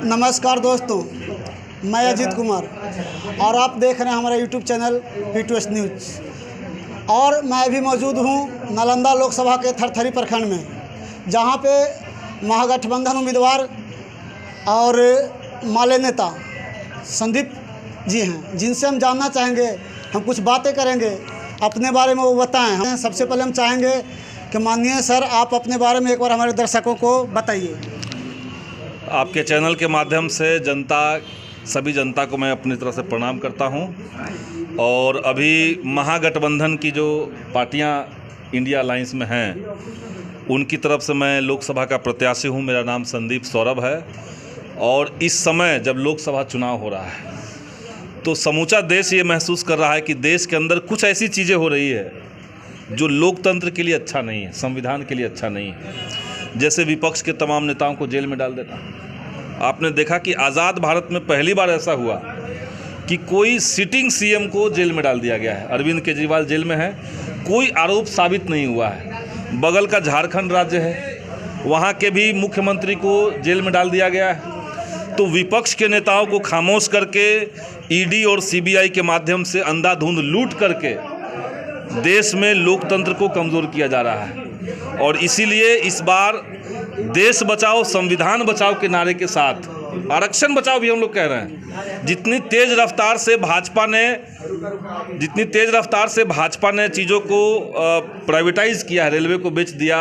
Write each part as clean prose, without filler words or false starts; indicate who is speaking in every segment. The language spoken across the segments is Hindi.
Speaker 1: नमस्कार दोस्तों, मैं अजीत कुमार और आप देख रहे हैं हमारा यूट्यूब चैनल P2S न्यूज़। और मैं अभी मौजूद हूँ नालंदा लोकसभा के थरथरी प्रखंड में, जहाँ पे महागठबंधन उम्मीदवार और माले नेता संदीप जी हैं, जिनसे हम जानना चाहेंगे, हम कुछ बातें करेंगे, अपने बारे में वो बताएं। सबसे पहले हम चाहेंगे कि माननीय सर, आप अपने बारे में एक बार हमारे दर्शकों को बताइए।
Speaker 2: आपके चैनल के माध्यम से सभी जनता को मैं अपनी तरफ से प्रणाम करता हूं। और अभी महागठबंधन की जो पार्टियां इंडिया अलायंस में हैं, उनकी तरफ से मैं लोकसभा का प्रत्याशी हूं। मेरा नाम संदीप सौरभ है। और इस समय जब लोकसभा चुनाव हो रहा है, तो समूचा देश ये महसूस कर रहा है कि देश के अंदर कुछ ऐसी चीज़ें हो रही है जो लोकतंत्र के लिए अच्छा नहीं है, संविधान के लिए अच्छा नहीं है। जैसे विपक्ष के तमाम नेताओं को जेल में डाल देना। आपने देखा कि आज़ाद भारत में पहली बार ऐसा हुआ कि कोई सिटिंग सीएम को जेल में डाल दिया गया है। अरविंद केजरीवाल जेल में है, कोई आरोप साबित नहीं हुआ है। बगल का झारखंड राज्य है, वहाँ के भी मुख्यमंत्री को जेल में डाल दिया गया है। तो विपक्ष के नेताओं को खामोश करके ईडी और सीबीआई के माध्यम से अंधाधुंध लूट करके देश में लोकतंत्र को कमज़ोर किया जा रहा है। और इसीलिए इस बार देश बचाओ संविधान बचाओ के नारे के साथ आरक्षण बचाओ भी हम लोग कह रहे हैं। जितनी तेज़ रफ्तार से भाजपा ने चीज़ों को प्राइवेटाइज़ किया है, रेलवे को बेच दिया,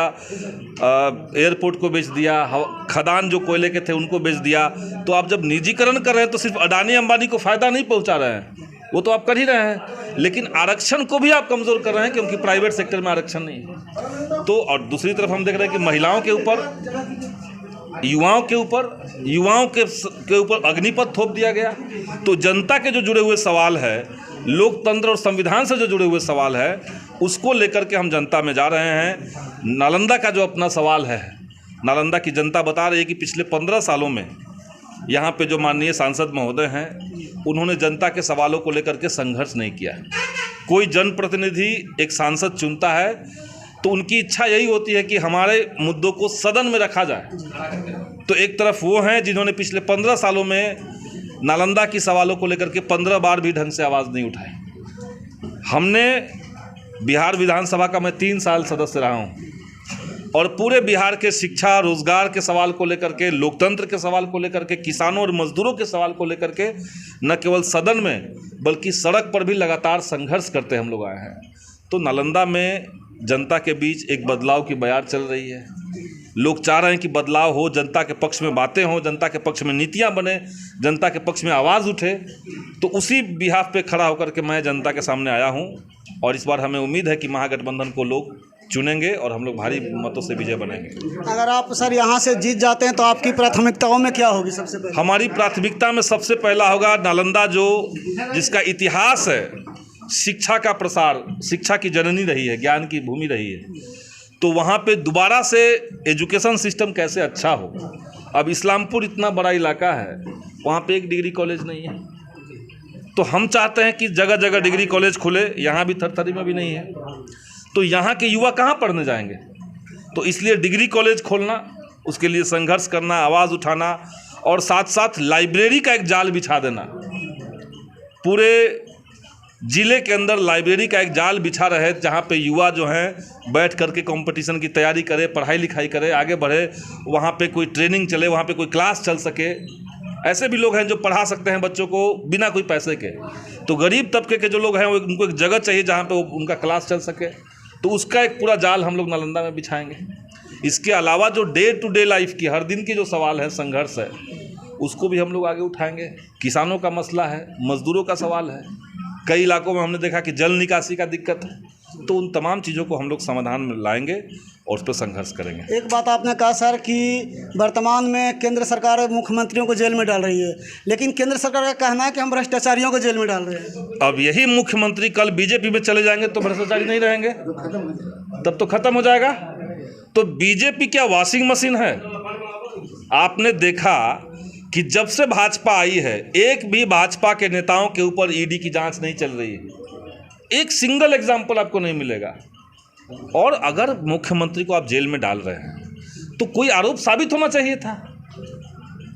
Speaker 2: एयरपोर्ट को बेच दिया, खदान जो कोयले के थे उनको बेच दिया। तो आप जब निजीकरण कर रहे हैं तो सिर्फ अडानी अंबानी को फ़ायदा नहीं पहुंचा रहे हैं, वो तो आप कर ही रहे हैं, लेकिन आरक्षण को भी आप कमज़ोर कर रहे हैं क्योंकि प्राइवेट सेक्टर में आरक्षण नहीं है। तो और दूसरी तरफ हम देख रहे हैं कि महिलाओं के ऊपर, युवाओं के ऊपर अग्निपथ थोप दिया गया। तो जनता के जो जुड़े हुए सवाल है, लोकतंत्र और संविधान से जो जुड़े हुए सवाल है, उसको लेकर के हम जनता में जा रहे हैं। नालंदा का जो अपना सवाल है, नालंदा की जनता बता रही है कि पिछले 15 सालों में यहाँ पे जो माननीय सांसद महोदय हैं, उन्होंने जनता के सवालों को लेकर के संघर्ष नहीं किया। कोई जनप्रतिनिधि एक सांसद चुनता है तो उनकी इच्छा यही होती है कि हमारे मुद्दों को सदन में रखा जाए। तो एक तरफ वो हैं जिन्होंने पिछले 15 सालों में नालंदा की सवालों को लेकर के 15 बार भी ढंग से आवाज़ नहीं उठाई। हमने बिहार विधानसभा का मैं 3 साल सदस्य रहा हूँ, और पूरे बिहार के शिक्षा, रोजगार के सवाल को लेकर के, लोकतंत्र के सवाल को लेकर के, किसानों और मजदूरों के सवाल को लेकर के न केवल सदन में बल्कि सड़क पर भी लगातार संघर्ष करते हम लोग आए हैं। तो नालंदा में जनता के बीच एक बदलाव की बयार चल रही है। लोग चाह रहे हैं कि बदलाव हो, जनता के पक्ष में बातें हों, जनता के पक्ष में नीतियां बने, जनता के पक्ष में आवाज़ उठे। तो उसी बिहाफ पे खड़ा होकर के मैं जनता के सामने आया हूं। और इस बार हमें उम्मीद है कि महागठबंधन को लोग चुनेंगे और हम लोग भारी मतों से विजय बनेंगे।
Speaker 1: अगर आप सर यहाँ से जीत जाते हैं तो आपकी प्राथमिकताओं में क्या होगी? सबसे पहले
Speaker 2: हमारी प्राथमिकता में सबसे पहला होगा नालंदा, जिसका इतिहास है शिक्षा का प्रसार, शिक्षा की जननी रही है, ज्ञान की भूमि रही है। तो वहाँ पे दोबारा से एजुकेशन सिस्टम कैसे अच्छा हो। अब इस्लामपुर इतना बड़ा इलाका है, वहाँ पे एक डिग्री कॉलेज नहीं है। तो हम चाहते हैं कि जगह जगह डिग्री कॉलेज खुले, यहाँ भी थरथरी में भी नहीं है। तो यहाँ के युवा कहाँ पढ़ने जाएंगे? तो इसलिए डिग्री कॉलेज खोलना, उसके लिए संघर्ष करना, आवाज़ उठाना, और साथ साथ लाइब्रेरी का एक जाल बिछा देना। पूरे ज़िले के अंदर लाइब्रेरी का एक जाल बिछा रहे, जहाँ पे युवा जो हैं बैठ करके कंपटीशन की तैयारी करे, पढ़ाई लिखाई करे, आगे बढ़े, वहाँ पे कोई ट्रेनिंग चले, वहाँ पे कोई क्लास चल सके। ऐसे भी लोग हैं जो पढ़ा सकते हैं बच्चों को बिना कोई पैसे के। तो गरीब तबके के जो लोग हैं, उनको एक जगह चाहिए जहाँ पे उनका क्लास चल सके। तो उसका एक पूरा जाल हम लोग नालंदा में बिछाएंगे। इसके अलावा जो डे टू डे लाइफ की, हर दिन की जो सवाल है, संघर्ष है, उसको भी हम लोग आगे उठाएंगे। किसानों का मसला है, मजदूरों का सवाल है, कई इलाकों में हमने देखा कि जल निकासी का दिक्कत है। तो उन तमाम चीज़ों को हम लोग समाधान में लाएंगे और उस पर संघर्ष करेंगे।
Speaker 1: एक बात आपने कहा सर कि वर्तमान में केंद्र सरकार मुख्यमंत्रियों को जेल में डाल रही है, लेकिन केंद्र सरकार का कहना है कि हम भ्रष्टाचारियों को जेल में डाल रहे हैं।
Speaker 2: अब यही मुख्यमंत्री कल बीजेपी में चले जाएंगे तो भ्रष्टाचारी नहीं रहेंगे, तब तो खत्म हो जाएगा। तो बीजेपी क्या वॉशिंग मशीन है? आपने देखा कि जब से भाजपा आई है, एक भी भाजपा के नेताओं के ऊपर ईडी की जांच नहीं चल रही है। एक सिंगल एग्जाम्पल आपको नहीं मिलेगा। और अगर मुख्यमंत्री को आप जेल में डाल रहे हैं तो कोई आरोप साबित होना चाहिए था,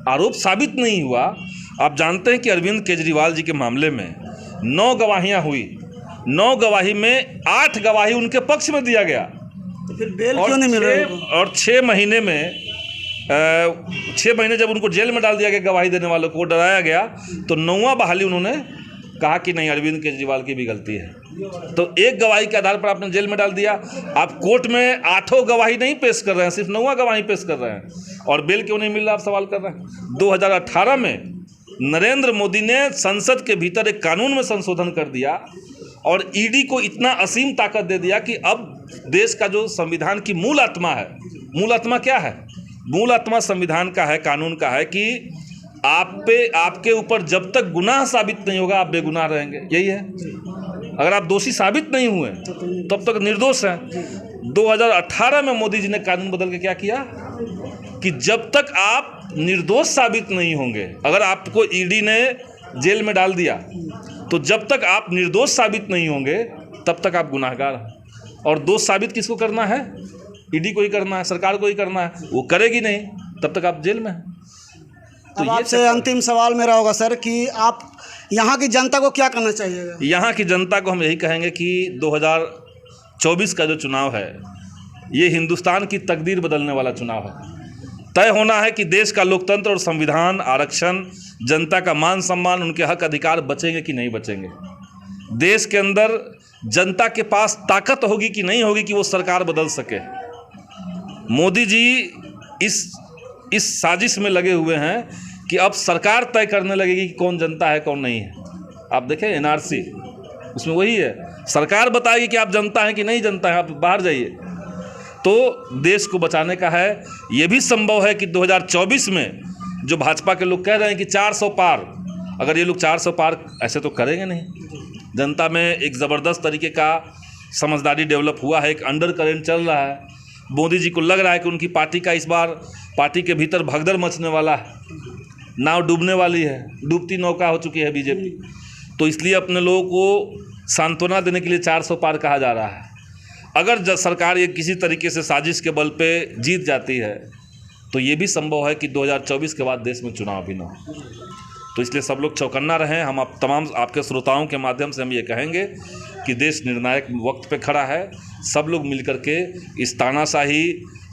Speaker 2: आरोप साबित नहीं हुआ। आप जानते हैं कि अरविंद केजरीवाल जी के मामले में 9 गवाहियां हुई, 9 गवाही में 8 गवाही उनके पक्ष में दिया गया,
Speaker 1: तो फिर बेल क्यों नहीं मिल रही?
Speaker 2: और 6 महीने में 6 महीने जब उनको जेल में डाल दिया गया, गवाही देने वालों को डराया गया, तो 9वां बहाली उन्होंने कहा कि नहीं, अरविंद केजरीवाल की भी गलती है। तो एक गवाही के आधार पर आपने जेल में डाल दिया। आप कोर्ट में 8 गवाही नहीं पेश कर रहे हैं, सिर्फ 9वां गवाही पेश कर रहे हैं, और बेल क्यों नहीं मिल रहा, आप सवाल कर रहे हैं। 2018 में नरेंद्र मोदी ने संसद के भीतर एक कानून में संशोधन कर दिया और ईडी को इतना असीम ताकत दे दिया कि अब देश का जो संविधान की मूल आत्मा है, मूल आत्मा क्या है? मूल आत्मा संविधान का है, कानून का है कि आपके ऊपर जब तक गुनाह साबित नहीं होगा आप बेगुनाह रहेंगे, यही है। अगर आप दोषी साबित नहीं हुए तब तक निर्दोष हैं। 2018 में मोदी जी ने कानून बदल के क्या किया कि जब तक आप निर्दोष साबित नहीं होंगे, अगर आपको ईडी ने जेल में डाल दिया तो जब तक आप निर्दोष साबित नहीं होंगे तब तक आप गुनाहगार हैं। और दोष साबित किसको करना है? ईडी को ही करना है, सरकार को ही करना है। वो करेगी नहीं तब तक आप जेल में हैं।
Speaker 1: तो आपसे अंतिम सवाल मेरा होगा सर कि आप यहाँ की जनता को क्या करना चाहिएगा?
Speaker 2: यहाँ की जनता को हम यही कहेंगे कि 2024 का जो चुनाव है ये हिंदुस्तान की तकदीर बदलने वाला चुनाव है। तय होना है कि देश का लोकतंत्र और संविधान, आरक्षण, जनता का मान सम्मान, उनके हक अधिकार बचेंगे कि नहीं बचेंगे। देश के अंदर जनता के पास ताकत होगी कि नहीं होगी कि वो सरकार बदल सके। मोदी जी इस साजिश में लगे हुए हैं कि अब सरकार तय करने लगेगी कि कौन जनता है कौन नहीं है। आप देखें एनआरसी, उसमें वही है, सरकार बताएगी कि आप जनता हैं कि नहीं जनता है, आप बाहर जाइए। तो देश को बचाने का है। ये भी संभव है कि 2024 में जो भाजपा के लोग कह रहे हैं कि 400 पार, अगर ये लोग 400 पार ऐसे तो करेंगे नहीं। जनता में एक ज़बरदस्त तरीके का समझदारी डेवलप हुआ है, एक अंडर करेंट चल रहा है। मोदी जी को लग रहा है कि उनकी पार्टी का इस बार पार्टी के भीतर भगदड़ मचने वाला है, नाव डूबने वाली है, डूबती नौका हो चुकी है बीजेपी। तो इसलिए अपने लोगों को सांत्वना देने के लिए 400 पार कहा जा रहा है। अगर सरकार ये किसी तरीके से साजिश के बल पे जीत जाती है तो ये भी संभव है कि 2024 के बाद देश में चुनाव भी ना हो। तो इसलिए सब लोग चौकन्ना रहें। हम आप तमाम आपके श्रोताओं के माध्यम से हम ये कहेंगे कि देश निर्णायक वक्त पे खड़ा है। सब लोग मिलकर के इस तानाशाही,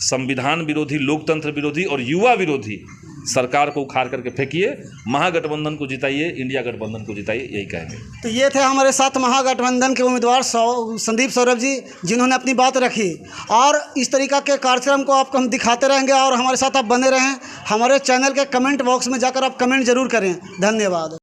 Speaker 2: संविधान विरोधी, लोकतंत्र विरोधी और युवा विरोधी सरकार को उखाड़ करके फेंकिए, महागठबंधन को जिताइए, इंडिया गठबंधन को जिताइए, यही कहेंगे।
Speaker 1: तो ये थे हमारे साथ महागठबंधन के उम्मीदवार संदीप सौरभ जी, जिन्होंने अपनी बात रखी। और इस तरीक़ा के कार्यक्रम को आपको हम दिखाते रहेंगे और हमारे साथ आप बने रहें। हमारे चैनल के कमेंट बॉक्स में जाकर आप कमेंट ज़रूर करें। धन्यवाद।